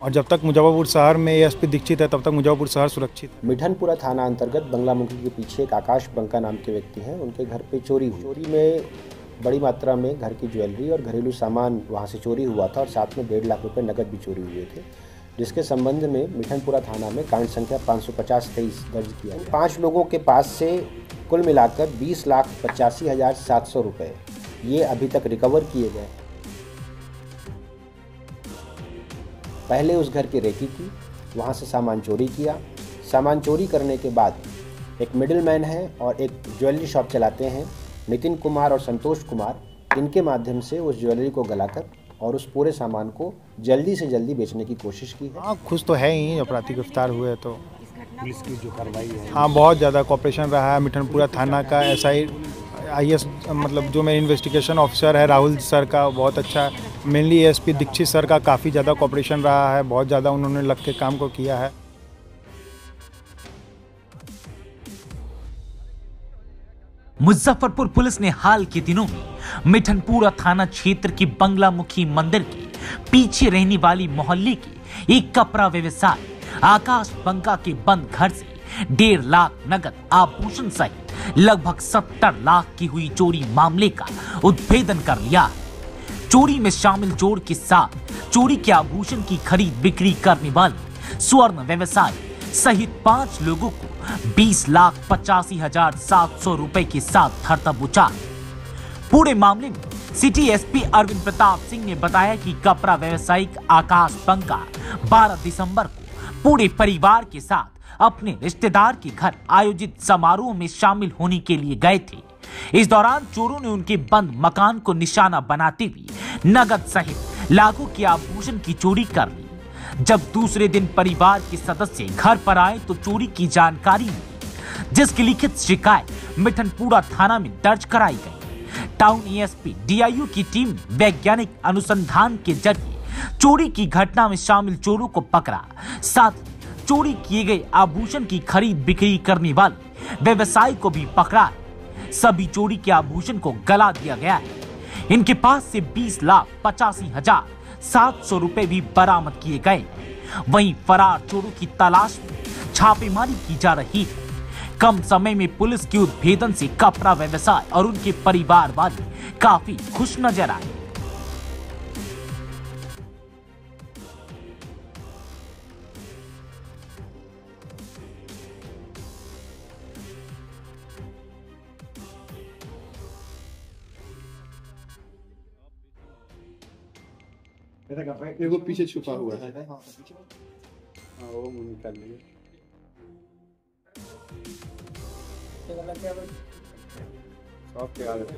और जब तक मुजफ्फरपुर शहर में एएसपी दीक्षित है तब तक मुजफ्फरपुर शहर सुरक्षित है। मिठनपुरा थाना अंतर्गत बंगलामुखी के पीछे एक आकाश बंका नाम के व्यक्ति हैं। उनके घर पे चोरी हुई। चोरी में बड़ी मात्रा में घर की ज्वेलरी और घरेलू सामान वहां से चोरी हुआ था और साथ में 1.5 लाख रुपए नकद भी चोरी हुए थे, जिसके संबंध में मिठनपुरा थाना में कांड संख्या 550-23 दर्ज किया। 5 लोगों के पास से कुल मिलाकर 20,85,700 रुपये ये अभी तक रिकवर किए गए। पहले उस घर की रेकी की, वहाँ से सामान चोरी किया। सामान चोरी करने के बाद एक मिडिलमैन है और एक ज्वेलरी शॉप चलाते हैं नितिन कुमार और संतोष कुमार, इनके माध्यम से उस ज्वेलरी को गलाकर और उस पूरे सामान को जल्दी से जल्दी बेचने की कोशिश की है। हाँ, खुश तो है ही, अपराधी गिरफ्तार हुए तो पुलिस की जो कार्रवाई है। हाँ, बहुत ज़्यादा कॉपरेशन रहा है मिठनपुरा थाना का। एसआई आईएएस मतलब जो मेरे इन्वेस्टिगेशन ऑफिसर है राहुल सर का बहुत अच्छा, मेनली एएसपी दीक्षित सर का काफ़ी ज़्यादा कॉपरेशन रहा है। बहुत ज़्यादा उन्होंने लग के काम को किया है। मुजफ्फरपुर पुलिस ने हाल के दिनों में मिठनपुरा थाना क्षेत्र के बंगलामुखी मंदिर के पीछे रहने वाली मोहल्ले के एक कपड़ा व्यवसाय आकाश बंका के बंद घर से 1.5 लाख नगद आभूषण सहित लगभग 70 लाख की हुई चोरी मामले का उद्भेदन कर लिया है। चोरी में शामिल चोर के साथ चोरी के आभूषण की खरीद बिक्री करने वाले स्वर्ण व्यवसायी सहित 5 लोगों को 20,85,700 रुपए के साथ धर दबोचा। पूरे मामले में सिटी एसपी अरविंद प्रताप सिंह ने बताया कि कपड़ा व्यवसायिक आकाश बंका 12 दिसंबर को पूरे परिवार के साथ अपने रिश्तेदार के घर आयोजित समारोह में शामिल होने के लिए गए थे। इस दौरान चोरों ने उनके बंद मकान को निशाना बनाते हुए नगद सहित लाखों के आभूषण की चोरी कर ली। जब दूसरे दिन परिवार के सदस्य घर पर आए तो चोरी की जानकारी मिली, जिसकी लिखित शिकायत मिठनपुरा थाना में दर्ज कराई गई। टाउन एएसपी डीआईयू की टीम ने वैज्ञानिक अनुसंधान के जरिए चोरी की घटना में शामिल चोरों को पकड़ा। साथ ही चोरी किए गए आभूषण की खरीद बिक्री करने वाले व्यवसायी को भी पकड़ा है। सभी चोरी के आभूषण को गला दिया गया है। इनके पास से 20,85,700 रुपए भी बरामद किए गए। वहीं फरार चोरों की तलाश में छापेमारी की जा रही है। कम समय में पुलिस के उद्भेदन से कपड़ा व्यवसाय और उनके परिवार वाले काफी खुश नजर आए। एगो पीछे छुपा हुआ है। हाँ, वो निकाल लिए। ओके, आ गए।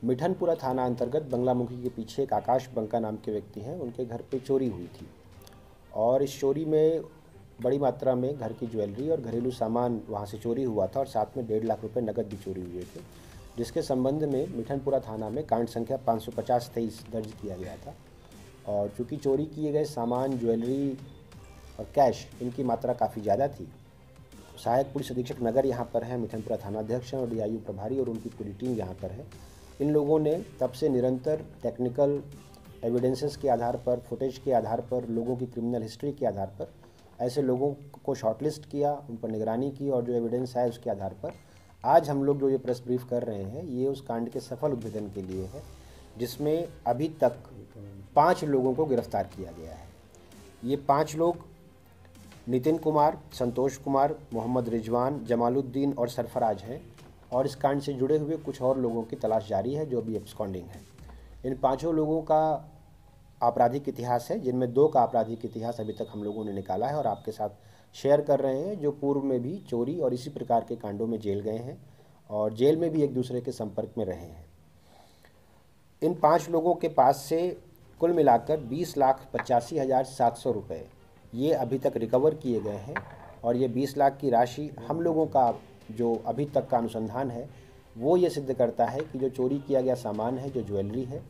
मिठनपुरा थाना अंतर्गत बंगलामुखी के पीछे एक आकाश बंका नाम के व्यक्ति हैं। उनके घर पे चोरी हुई थी और इस चोरी में बड़ी मात्रा में घर की ज्वेलरी और घरेलू सामान वहां से चोरी हुआ था और साथ में 1.5 लाख रुपए नकद भी चोरी हुए थे, जिसके संबंध में मिठनपुरा थाना में कांड संख्या 550-23 दर्ज किया गया था। और चूँकि चोरी किए गए सामान, ज्वेलरी और कैश, इनकी मात्रा काफ़ी ज़्यादा थी। सहायक पुलिस अधीक्षक नगर यहाँ पर है, मिठनपुरा थानाध्यक्ष और डीआईयू प्रभारी और उनकी पूरी टीम यहाँ पर है। इन लोगों ने तब से निरंतर टेक्निकल एविडेंसेस के आधार पर, फुटेज के आधार पर, लोगों की क्रिमिनल हिस्ट्री के आधार पर ऐसे लोगों को शॉर्टलिस्ट किया, उन पर निगरानी की और जो एविडेंस है उसके आधार पर आज हम लोग जो ये प्रेस ब्रीफ कर रहे हैं ये उस कांड के सफल उद्भेदन के लिए है, जिसमें अभी तक 5 लोगों को गिरफ्तार किया गया है। ये 5 लोग नितिन कुमार, संतोष कुमार, मोहम्मद रिजवान, जमालुद्दीन और सरफराज हैं और इस कांड से जुड़े हुए कुछ और लोगों की तलाश जारी है जो अभी एब्सकॉन्डिंग है। इन 5 लोगों का आपराधिक इतिहास है, जिनमें 2 का आपराधिक इतिहास अभी तक हम लोगों ने निकाला है और आपके साथ शेयर कर रहे हैं, जो पूर्व में भी चोरी और इसी प्रकार के कांडों में जेल गए हैं और जेल में भी एक दूसरे के संपर्क में रहे हैं। इन 5 लोगों के पास से कुल मिलाकर 20,85,700 रुपये ये अभी तक रिकवर किए गए हैं और ये 20 लाख की राशि हम लोगों का जो अभी तक का अनुसंधान है वो ये सिद्ध करता है कि जो चोरी किया गया सामान है, जो ज्वेलरी है,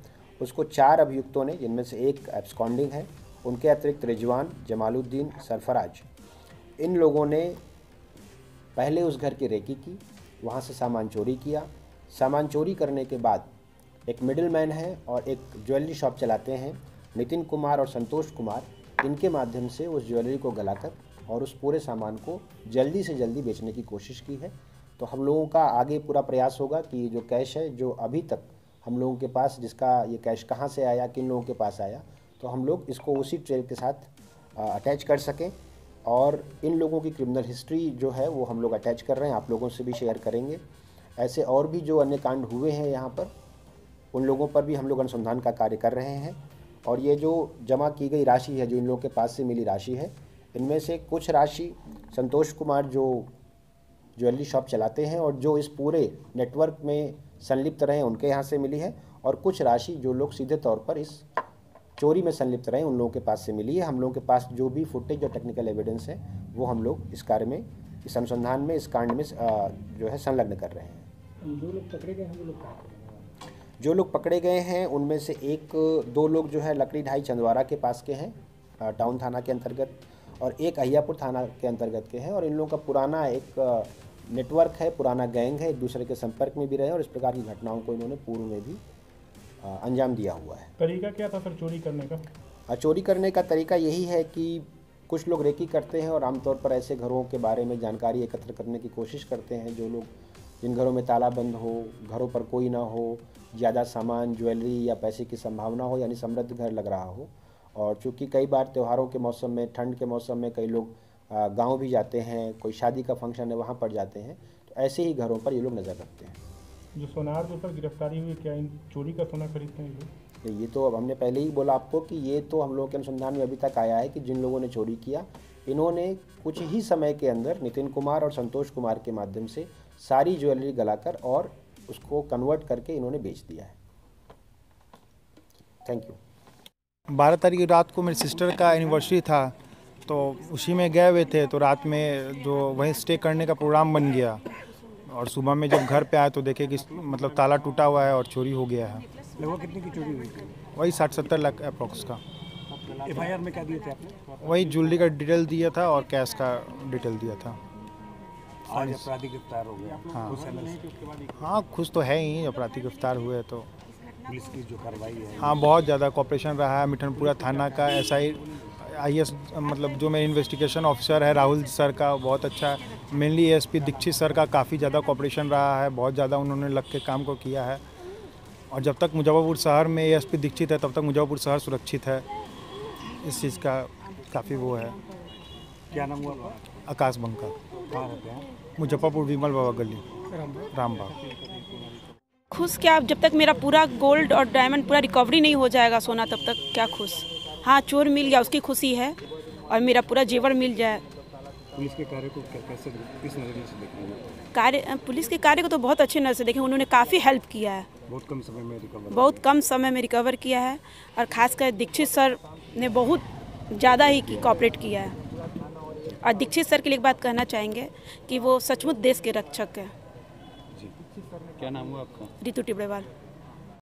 उसको 4 अभियुक्तों ने, जिनमें से एक एब्सकॉन्डिंग है, उनके अतिरिक्त रिजवान, जमालुद्दीन, सरफराज, इन लोगों ने पहले उस घर की रेकी की, वहाँ से सामान चोरी किया। सामान चोरी करने के बाद एक मिडिलमैन है और एक ज्वेलरी शॉप चलाते हैं नितिन कुमार और संतोष कुमार, इनके माध्यम से उस ज्वेलरी को गलाकर और उस पूरे सामान को जल्दी से जल्दी बेचने की कोशिश की है। तो हम लोगों का आगे पूरा प्रयास होगा कि जो कैश है, जो अभी तक हम लोगों के पास, जिसका ये कैश कहाँ से आया, किन लोगों के पास आया, तो हम लोग इसको उसी ट्रेल के साथ अटैच कर सकें। और इन लोगों की क्रिमिनल हिस्ट्री जो है वो हम लोग अटैच कर रहे हैं, आप लोगों से भी शेयर करेंगे। ऐसे और भी जो अन्य कांड हुए हैं यहाँ पर, उन लोगों पर भी हम लोग अनुसंधान का कार्य कर रहे हैं। और ये जो जमा की गई राशि है, जो इन लोगों के पास से मिली राशि है, इनमें से कुछ राशि संतोष कुमार जो ज्वेलरी शॉप चलाते हैं और जो इस पूरे नेटवर्क में संलिप्त रहे, उनके यहाँ से मिली है, और कुछ राशि जो लोग सीधे तौर पर इस चोरी में संलिप्त रहे, उन लोगों के पास से मिली है। हम लोगों के पास जो भी फुटेज और टेक्निकल एविडेंस है वो हम लोग इस कार्य में, इस अनुसंधान में, इस कांड में जो है संलग्न कर रहे हैं। जो लोग पकड़े गए हैं वो लोग जो लोग पकड़े गए हैं उनमें से 1-2 लोग जो है लकड़ी ढाई चंदवारा के पास के हैं, टाउन थाना के अंतर्गत, और एक अहियापुर थाना के अंतर्गत के हैं। और इन लोगों का पुराना एक नेटवर्क है, पुराना गैंग है, एक दूसरे के संपर्क में भी रहे और इस प्रकार की घटनाओं को इन्होंने पूर्व में भी अंजाम दिया हुआ है। तरीका क्या था सर चोरी करने का? चोरी करने का तरीका यही है कि कुछ लोग रेकी करते हैं और आमतौर पर ऐसे घरों के बारे में जानकारी एकत्र करने की कोशिश करते हैं, जो लोग, जिन घरों में ताला बंद हो, घरों पर कोई ना हो, ज़्यादा सामान, ज्वेलरी या पैसे की संभावना हो, यानी समृद्ध घर लग रहा हो। और चूँकि कई बार त्योहारों के मौसम में, ठंड के मौसम में कई लोग गांव भी जाते हैं, कोई शादी का फंक्शन है वहाँ पर जाते हैं, तो ऐसे ही घरों पर ये लोग नज़र रखते हैं। जो सोनार जो सर गिरफ्तारी हुई, क्या इन चोरी का सोना खरीदते हैं लोग? ये तो अब हमने पहले ही बोला आपको कि ये तो हम लोगों के अनुसंधान में अभी तक आया है कि जिन लोगों ने चोरी किया, इन्होंने कुछ ही समय के अंदर नितिन कुमार और संतोष कुमार के माध्यम से सारी ज्वेलरी गलाकर और उसको कन्वर्ट करके इन्होंने बेच दिया है। Thank you. 12 तारीख की रात को मेरी सिस्टर का एनिवर्सरी था, तो उसी में गए हुए थे, तो रात में जो वहीं स्टे करने का प्रोग्राम बन गया और सुबह में जब घर पे आए तो देखे कि मतलब ताला टूटा हुआ है और चोरी हो गया है। लगभग कितने की चोरी हुई थी? वही 60-70 लाख अप्रॉक्स का। FIR में क्या दिए थे आपने? वही ज्वेलरी का डिटेल दिया था और कैश का डिटेल दिया था। आज अपराधी गिरफ्तार हो गया। हाँ, खुश तो है ही, अपराधी गिरफ्तार हुए तो। पुलिस की जो कार्रवाई है, हाँ, बहुत ज़्यादा कोऑपरेशन रहा है मिठनपुरा थाना का। SI IS मतलब जो मेरे इन्वेस्टिगेशन ऑफिसर है राहुल सर का, बहुत अच्छा, मेनली ASP दीक्षित सर का काफ़ी ज़्यादा कोऑपरेशन रहा है, बहुत ज़्यादा उन्होंने लग के काम को किया है। और जब तक मुजफ्फरपुर शहर में ASP दीक्षित है तब तक मुजफ्फरपुर शहर सुरक्षित है, इस चीज़ का काफ़ी वो है। क्या नाम हुआ आपका? आकाश बंका, कहाँ रहते हैं? मुजफ्फरपुर विमल बाबा गली, रामबाग। खुश क्या, जब तक मेरा पूरा गोल्ड और डायमंड पूरा रिकवरी नहीं हो जाएगा सोना, तब तक क्या खुश। हाँ, चोर मिल गया उसकी खुशी है, और मेरा पूरा जेवर मिल जाए। पुलिस के कार्य को कैसे, किस नजरिए से देख रहे हैं? पुलिस के कार्य को तो बहुत अच्छे नज़र से देखें, उन्होंने काफ़ी हेल्प किया है, बहुत कम समय में रिकवर किया है। और खासकर दीक्षित सर ने बहुत ज़्यादा ही कोऑपरेट किया है। और दीक्षित सर के लिए एक बात कहना चाहेंगे कि वो सचमुच देश के रक्षक है। क्या नाम हुआ आपका? रितु टिबड़ेवाल।